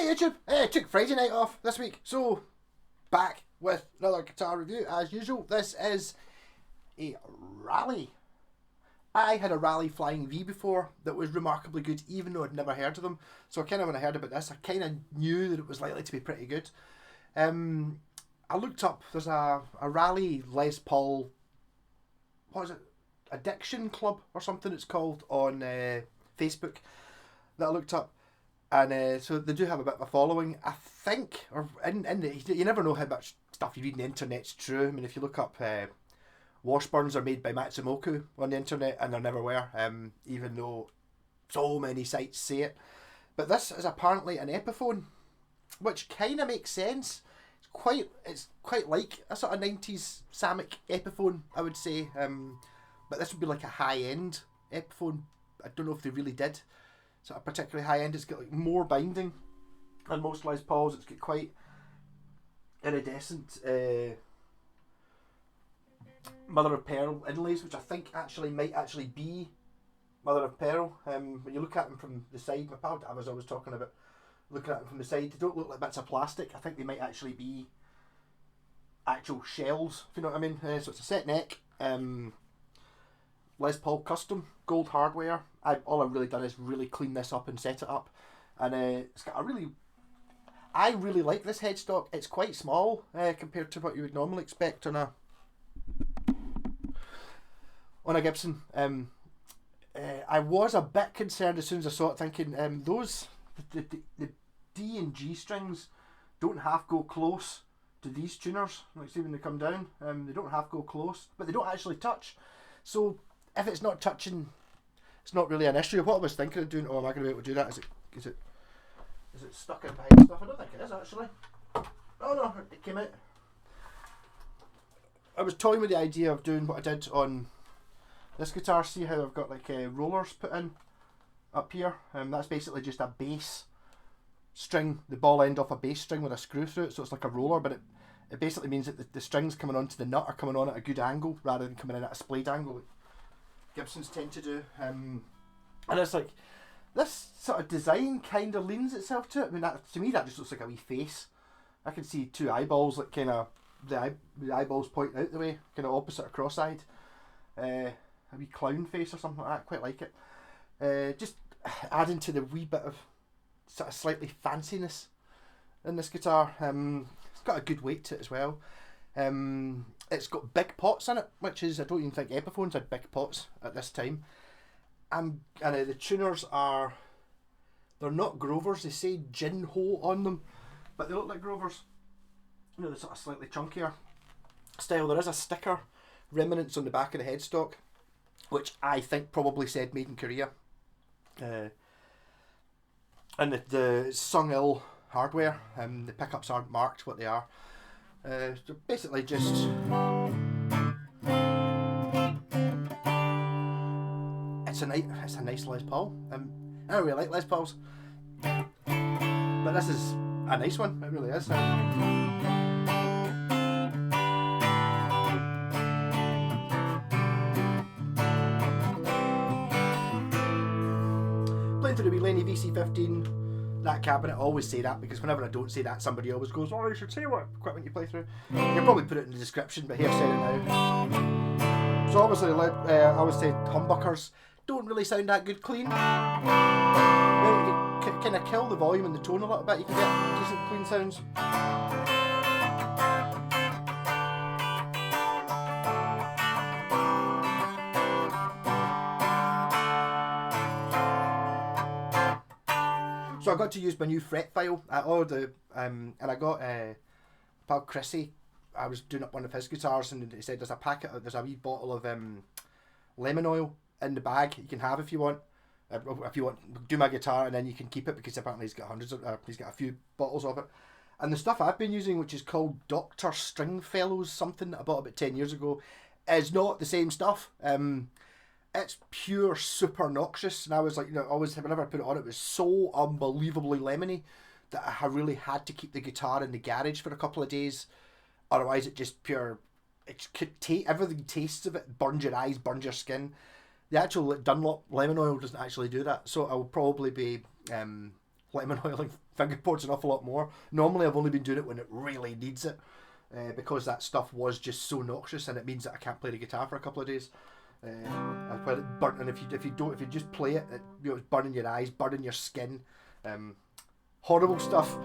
Hey YouTube, took Friday night off this week, so back with another guitar review as usual. This is a Rally. I had a Rally Flying V before that was remarkably good, even though I'd never heard of them. So when I heard about this, I kind of knew that it was likely to be pretty good. I looked up, there's a Rally Les Paul, what is it, Addiction Club or something it's called on Facebook that I looked up. And so they do have a bit of a following, I think, or you never know how much stuff you read on the internet's true. I mean, if you look up Washburns are made by Matsumoku on the internet, and they never were, even though so many sites say it. But this is apparently an Epiphone, which kind of makes sense. It's quite like a sort of 90s Samick Epiphone, I would say. But this would be like a high-end Epiphone. I don't know if they really did. Sort of particularly high end. It's got like more binding than most Les Pauls. It's got quite iridescent mother of pearl inlays, which I think might be mother of pearl. When you look at them from the side, my pal Dad was always talking about looking at them from the side. They don't look like bits of plastic. I think they might actually be actual shells, if you know what I mean. So it's a set neck. Les Paul custom gold hardware. All I've really done is really clean this up and set it up, and it's got I really like this headstock. It's quite small compared to what you would normally expect on a Gibson. I was a bit concerned as soon as I saw it, thinking the D and G strings don't half go close to these tuners. Like, see when they come down, they don't half go close, but they don't actually touch. So if it's not touching, it's not really an issue. What I was thinking of doing, am I going to be able to do that? Is it stuck in behind stuff? I don't think it is actually. Oh no, it came out. I was toying with the idea of doing what I did on this guitar. See how I've got like rollers put in up here? That's basically just a bass string, the ball end off a bass string with a screw through it, so it's like a roller, but it basically means that the strings coming onto the nut are coming on at a good angle rather than coming in at a splayed angle. Gibsons tend to do, and it's like this sort of design kind of leans itself to it. I mean, to me that just looks like a wee face. I can see two eyeballs, like kind of the eyeballs pointing out the way, kind of opposite or cross-eyed. A wee clown face or something like that. Quite like it. Just adding to the wee bit of sort of slightly fanciness in this guitar. It's got a good weight to it as well. It's got big pots in it, which is, I don't even think Epiphones had big pots at this time. And the tuners they're not Grovers, they say Jinho on them, but they look like Grovers. You know, the sort of slightly chunkier style. There is a sticker, remnants on the back of the headstock, which I think probably said made in Korea. And the Sung-Il hardware, the pickups aren't marked what they are. They're basically just it's a nice Les Paul. I don't really like Les Pauls, but this is a nice one. It really is. Playing through the wee Laney VC15. That cabinet, I always say that because whenever I don't say that, somebody always goes, "Oh, you should say what equipment you play through." You can probably put it in the description, but here I've said it now. So obviously, I always say humbuckers don't really sound that good clean. Maybe you can kind of kill the volume and the tone a little bit, you can get decent clean sounds. So I got to use my new fret file at and I got pal Chrissy. I was doing up one of his guitars, and he said there's a wee bottle of lemon oil in the bag you can have if you want. If you want, do my guitar and then you can keep it, because apparently he's got he's got a few bottles of it. And the stuff I've been using, which is called Dr. Stringfellows, something that I bought about 10 years ago, is not the same stuff. It's pure super noxious, and I was like, whenever I put it on, it was so unbelievably lemony that I really had to keep the guitar in the garage for a couple of days. Otherwise, everything tastes of it, burns your eyes, burns your skin. The actual Dunlop lemon oil doesn't actually do that, so I will probably be lemon oiling fingerboards an awful lot more. Normally I've only been doing it when it really needs it, because that stuff was just so noxious, and it means that I can't play the guitar for a couple of days. I've got it burnt, and if you just play it, it's burning your eyes, burning your skin, horrible stuff.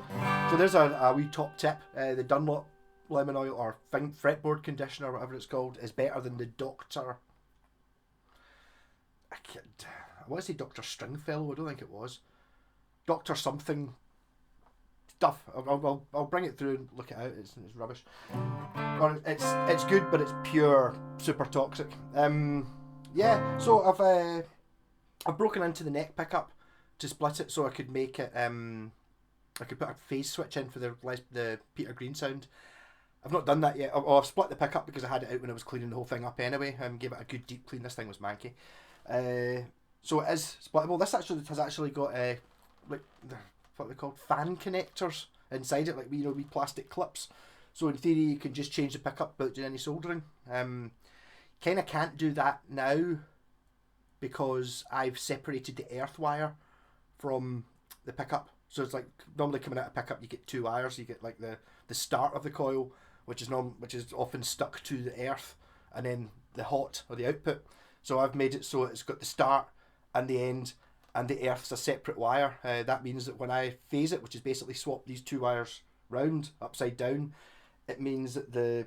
So there's a wee top tip. The Dunlop lemon oil or fretboard conditioner, whatever it's called, is better than the Dr. I want to say Dr. Stringfellow. I don't think it was Dr. something stuff. I'll bring it through and look it out. It's rubbish. Or it's good, but it's pure super toxic. Yeah. So I've broken into the neck pickup to split it, so I could make it. I could put a phase switch in for the Peter Green sound. I've not done that yet. I've split the pickup because I had it out when I was cleaning the whole thing up anyway. Gave it a good deep clean. This thing was manky. So it is splittable. This has actually got like what are they called, fan connectors inside it, like wee plastic clips. So in theory you can just change the pickup without doing any soldering. Kind of can't do that now because I've separated the earth wire from the pickup. So it's like normally coming out of pickup you get two wires. You get like the start of the coil, which is often stuck to the earth, and then the hot or the output. So I've made it so it's got the start and the end, and the earth's a separate wire. That means that when I phase it, which is basically swap these two wires round upside down, it means that the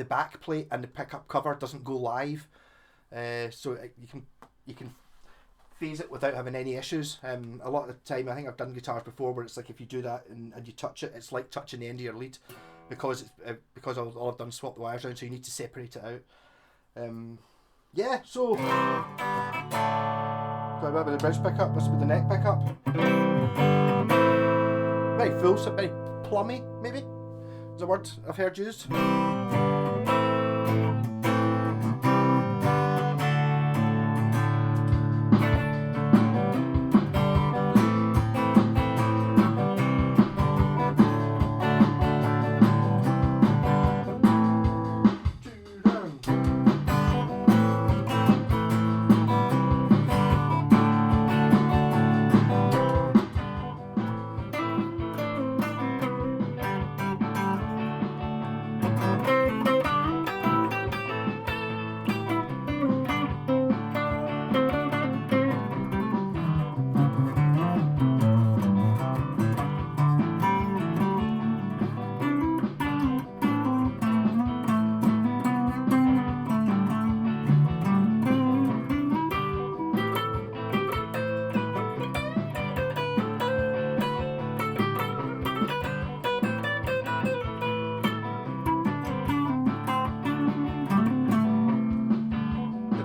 back plate and the pickup cover doesn't go live. So you can phase it without having any issues. A lot of the time, I think I've done guitars before where it's like if you do that and you touch it, it's like touching the end of your lead, because all I've done is swap the wires around, so you need to separate it out. Yeah, so got a bit with the bridge pickup, this with the neck pickup. Very full, so very plummy, maybe is a word I've heard used.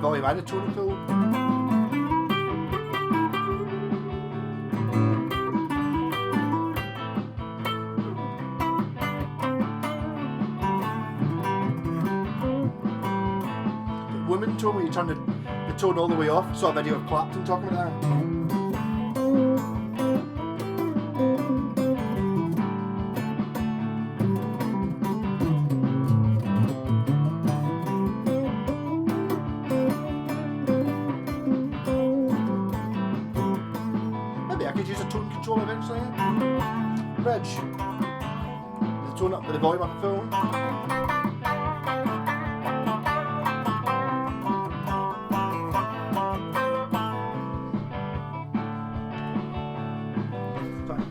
Volume and a tone tool. The woman tone, where you turn the tone all the way off. Saw a video of Clapton talking about that. Eventually. Bridge. The tone up, the volume up full.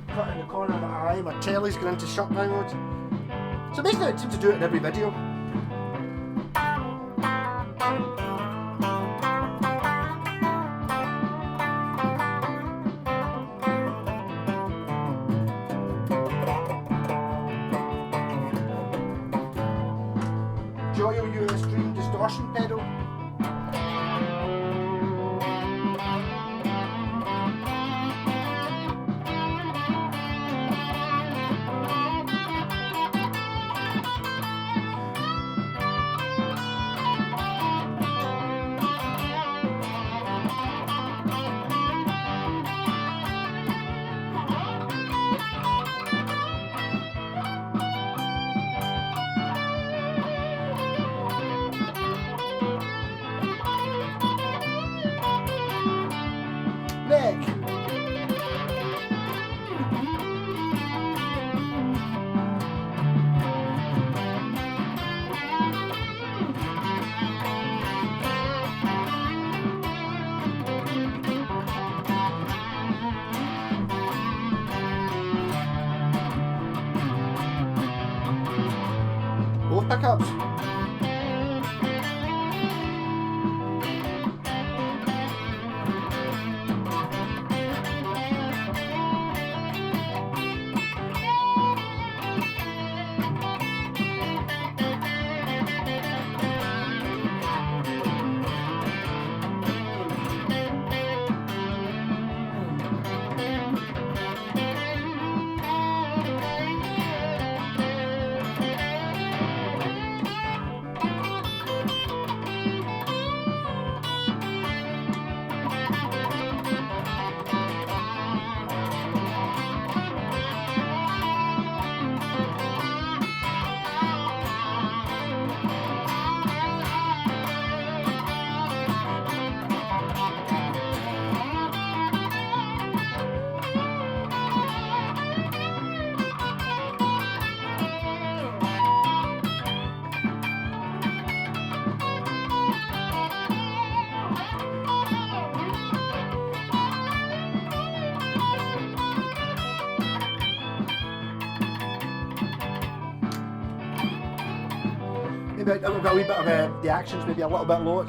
Cut in the corner of my eye, my telly's going into shutdown mode. So basically it seems to do it in every video. Livestream distortion pedal. pickups. Maybe I've got a wee bit of the actions, maybe a little bit low.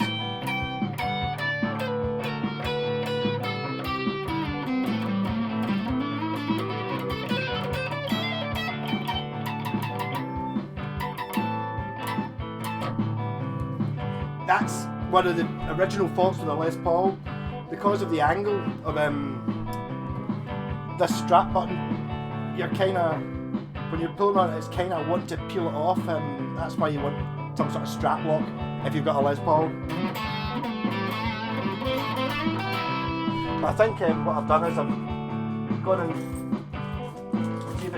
That's one of the original faults with the Les Paul, because of the angle of this strap button. You're kind of, when you're pulling on it, it's kind of wanting to peel it off, and that's why you want some sort of strap lock if you've got a Les Paul. But I think what I've done is I've gone and see if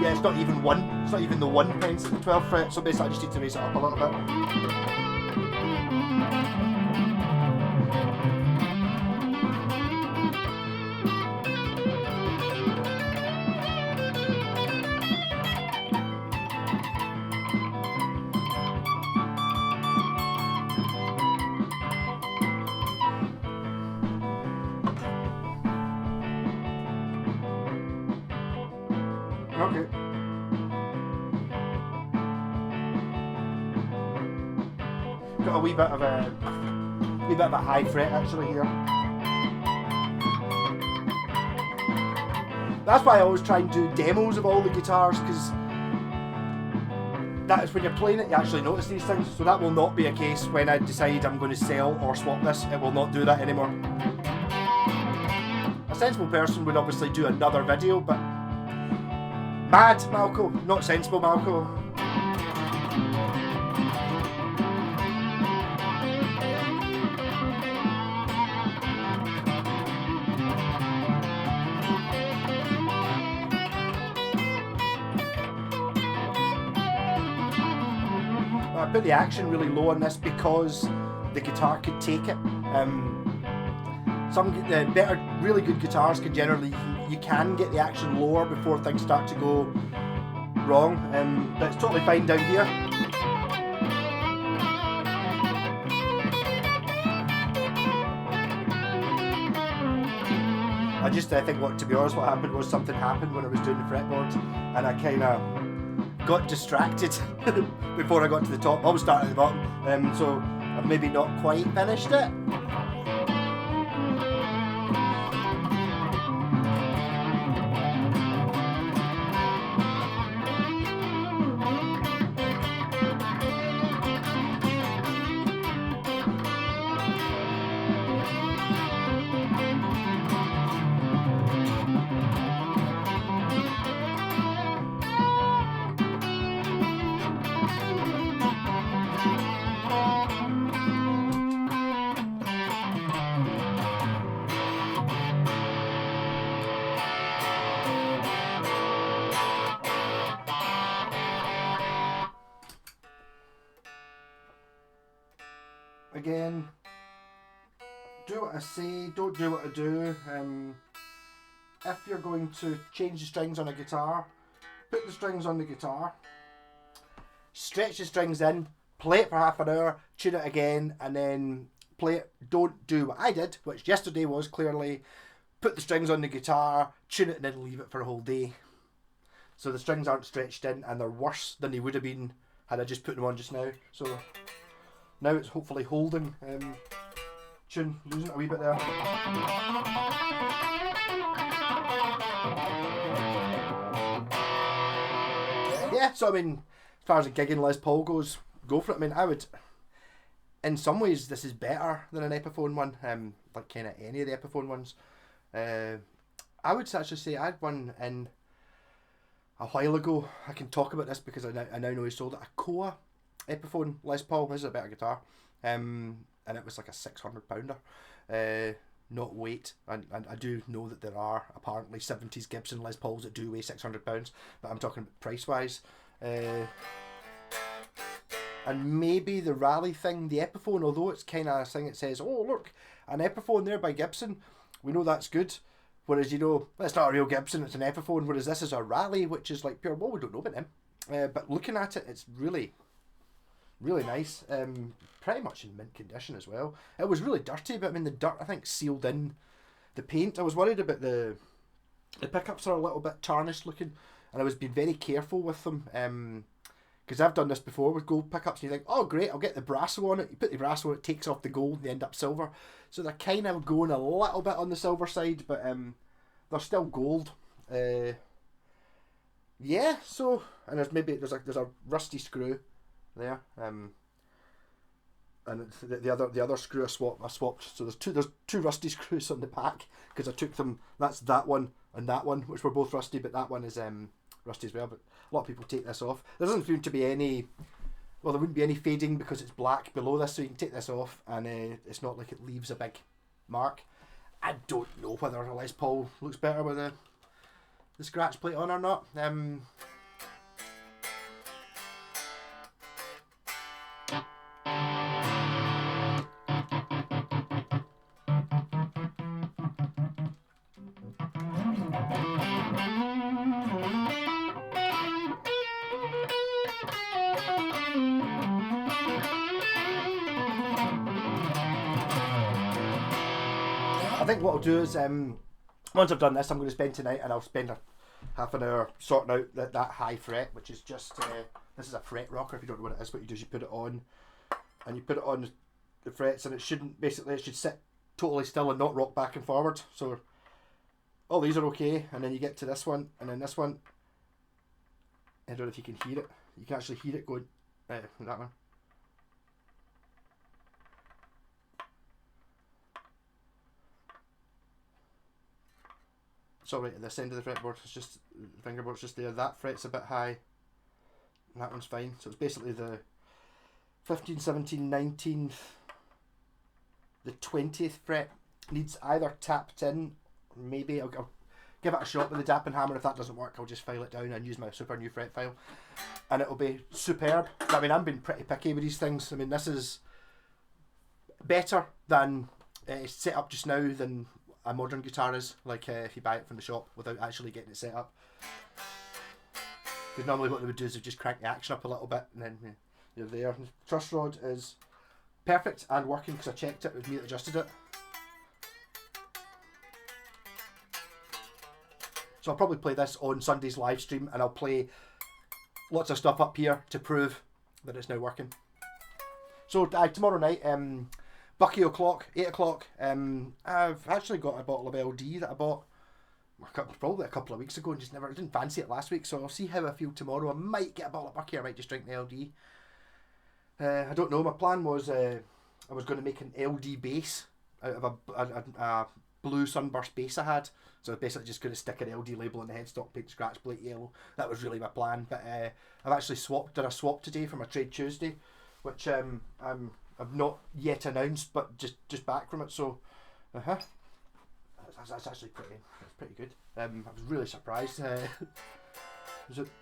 yeah, it's not even one. It's not even the 1 pence at the 12th fret. So basically, I just need to raise it up a little bit. Okay. Got a wee bit of a high fret actually here. That's why I always try and do demos of all the guitars, because that is when you're playing it you actually notice these things. So that will not be a case when I decide I'm going to sell or swap this. It will not do that anymore. A sensible person would obviously do another video, but mad Malco, not sensible Malco. I put the action really low on this because the guitar could take it. Some better, really good guitars can generally, you can get the action lower before things start to go wrong, but it's totally fine down here. I think to be honest, what happened was something happened when I was doing the fretboard, and I kind of got distracted before I got to the top. I always start at the bottom, so I've maybe not quite finished it. Again, do what I say, don't do what I do. If you're going to change the strings on a guitar, put the strings on the guitar, stretch the strings in, play it for half an hour, tune it again, and then play it. Don't do what I did, which yesterday was clearly put the strings on the guitar, tune it, and then leave it for a whole day. So the strings aren't stretched in, and they're worse than they would have been had I just put them on just now. So now it's hopefully holding. Tune, losing it a wee bit there. Yeah, so I mean, as far as a gigging Les Paul goes, go for it. I mean, I would, in some ways, this is better than an Epiphone one, like kind of any of the Epiphone ones. I would actually say I had one in a while ago. I can talk about this because I now know he sold it. A Koa Epiphone Les Paul. This is a better guitar. And it was like a £600. Not weight. And I do know that there are apparently 70s Gibson Les Pauls that do weigh £600, but I'm talking about price wise. And maybe the rally thing, the Epiphone, although it's kind of a thing that says, oh look, an Epiphone there by Gibson, we know that's good. Whereas, you know, it's not a real Gibson, it's an Epiphone, whereas this is a rally, which is like pure, well, we don't know about him. But looking at it, it's really, really nice. Pretty much in mint condition as well. It was really dirty, but I mean, the dirt, I think, sealed in the paint. I was worried about the pickups are a little bit tarnished looking, and I was being very careful with them. Because I've done this before with gold pickups, and you think, oh great, I'll get the brasso on it. You put the brasso on it, takes off the gold, and they end up silver. So they're kind of going a little bit on the silver side, but they're still gold. Yeah, so, and there's a rusty screw there. And the other screw I swapped. So there's two rusty screws on the back because I took them. That's that one and that one, which were both rusty, but that one is rusty as well. But a lot of people take this off. There doesn't seem to be any. Well, there wouldn't be any fading because it's black below this, so you can take this off, and it's not like it leaves a big mark. I don't know whether a Les Paul looks better with the scratch plate on or not. I think what I'll do is, once I've done this, I'm going to spend tonight, and I'll spend half an hour sorting out that high fret, which is just, this is a fret rocker. If you don't know what it is, what you do is you put it on, and you put it on the frets, and it should sit totally still and not rock back and forward. So all these are okay, and then you get to this one, and then this one, I don't know if you can hear it. You can actually hear it going, that one. So right at this end of the fretboard, it's just the fingerboard's just there. That fret's a bit high, and that one's fine. So it's basically the 15th, 17th, 19th, the 20th fret needs either tapped in, or maybe I'll give it a shot with the dapping hammer. If that doesn't work, I'll just file it down and use my super new fret file, and it'll be superb. I mean, I'm being pretty picky with these things. I mean, this is better than set up just now than a modern guitar is, like if you buy it from the shop without actually getting it set up. Because normally what they would do is just crank the action up a little bit, and then you're there. And the truss rod is perfect and working because I checked it, it was me that adjusted it. So I'll probably play this on Sunday's live stream, and I'll play lots of stuff up here to prove that it's now working. So tomorrow night, Bucky o'clock, 8 o'clock. I've actually got a bottle of LD that I bought probably a couple of weeks ago and just didn't fancy it last week. So I'll see how I feel tomorrow. I might get a bottle of Bucky. I might just drink the LD. I don't know. My plan was I was going to make an LD bass out of a blue sunburst bass I had. So I was basically just going to stick an LD label on the headstock, paint the scratch plate yellow. That was really my plan. But I've actually did a swap today for my Trade Tuesday, which I've not yet announced, but just back from it. So, that's actually pretty good. I was really surprised. So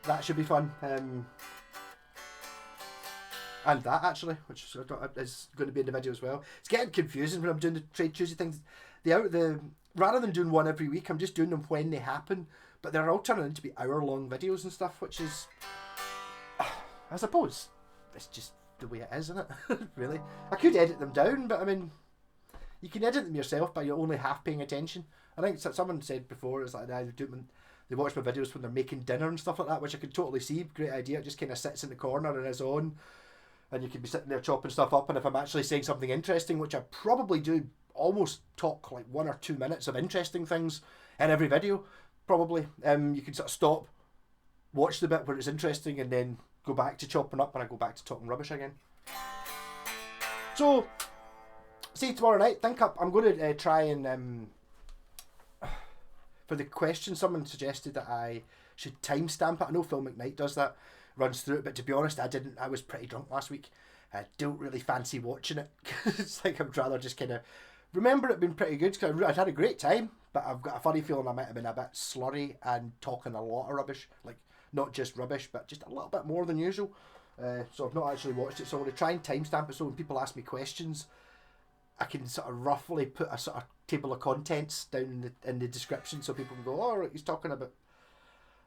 that should be fun. And that actually, which is going to be in the video as well. It's getting confusing when I'm doing the Trade Tuesday things. Rather than doing one every week, I'm just doing them when they happen. But they're all turning into be hour-long videos and stuff, which is, I suppose, it's just the way it is, isn't it? Really, I could edit them down, but I mean, you can edit them yourself by you're only half paying attention. I think someone said before, it's like I do them they watch my videos when they're making dinner and stuff like that, which I could totally see. Great idea. It just kind of sits in the corner and is on, and you could be sitting there chopping stuff up. And if I'm actually saying something interesting, which I probably do, almost talk like 1 or 2 minutes of interesting things in every video, probably. You can sort of stop, watch the bit where it's interesting, and then go back to chopping up, and I go back to talking rubbish again. So, see you tomorrow night. Think up. I'm going to try and for the question, someone suggested that I should timestamp it. I know Phil McKnight does that, runs through it, but to be honest, I didn't. I was pretty drunk last week. I don't really fancy watching it. It's like I'd rather just kind of remember it being pretty good, because I'd had a great time, but I've got a funny feeling I might have been a bit slurry and talking a lot of rubbish, like not just rubbish, but just a little bit more than usual. So I've not actually watched it, so I'm going to try and timestamp it so when people ask me questions, I can sort of roughly put a sort of table of contents down in the description, so people can go, oh, he's talking about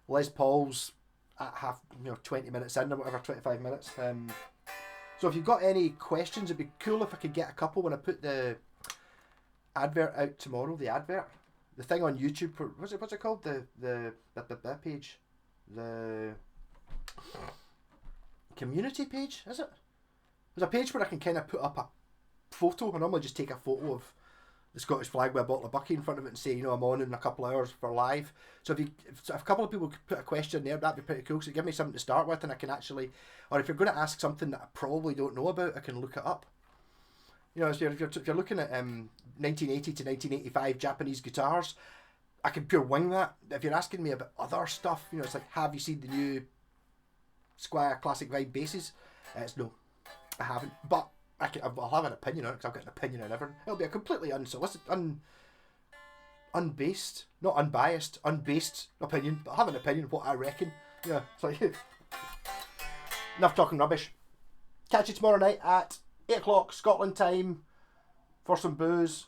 Les Paul's at 20 minutes in or whatever, 25 minutes. So if you've got any questions, it'd be cool if I could get a couple when I put the advert out tomorrow. The thing on YouTube, what's it called? The page, the community page, is it? There's a page where I can kind of put up a photo. I normally just take a photo of the Scottish flag with a bottle of bucky in front of it and say, I'm on in a couple of hours for live. So if a couple of people could put a question there, that'd be pretty cool. So give me something to start with, and I can actually, or if you're going to ask something that I probably don't know about, I can look it up. If you're looking at 1980 to 1985 Japanese guitars, I can pure wing that. If you're asking me about other stuff, it's like, have you seen the new Squire Classic Vibe basses? It's no, I haven't. But I'll have an opinion on it, because I've got an opinion on everything. It'll be a completely unsolicited, unbased, not unbiased, unbased opinion, but I'll have an opinion of what I reckon. Yeah, it's like, enough talking rubbish. Catch you tomorrow night at 8 o'clock Scotland time for some booze